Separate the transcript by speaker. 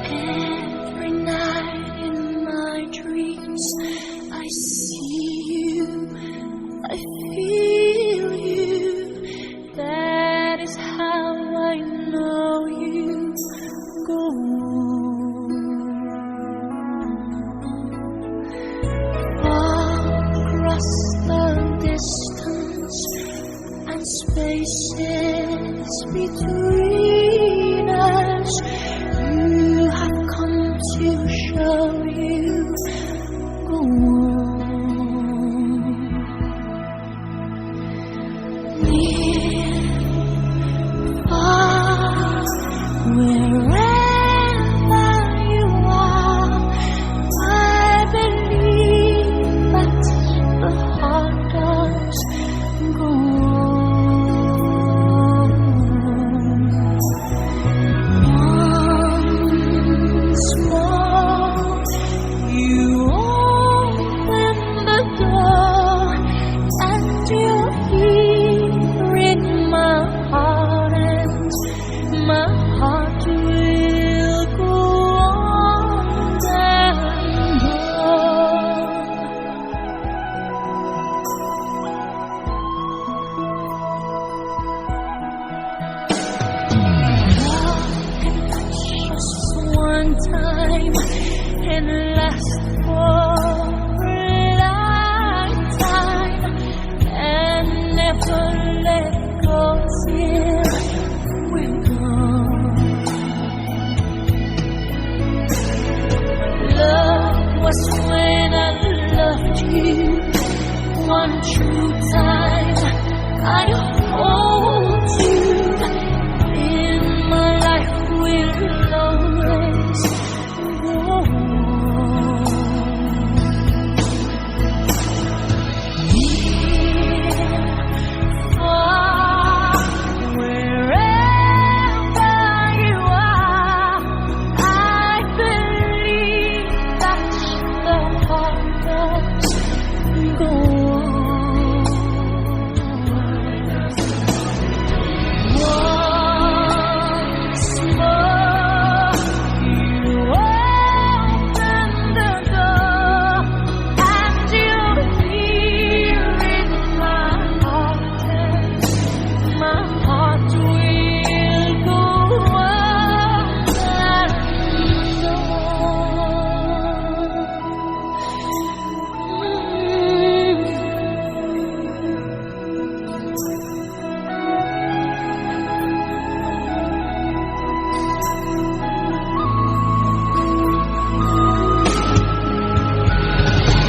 Speaker 1: Every night in my dreams, I see you, I feel you. That is how I know you. Go far across the distance and spaces between us. You have come to show you. Go on. Near, far, wherever you are, I believe that the heart does go on. Once more, you open the door, and you're here in my heart, and my heart will go on and on. Love can touch us one time and last for a lifetime, and never let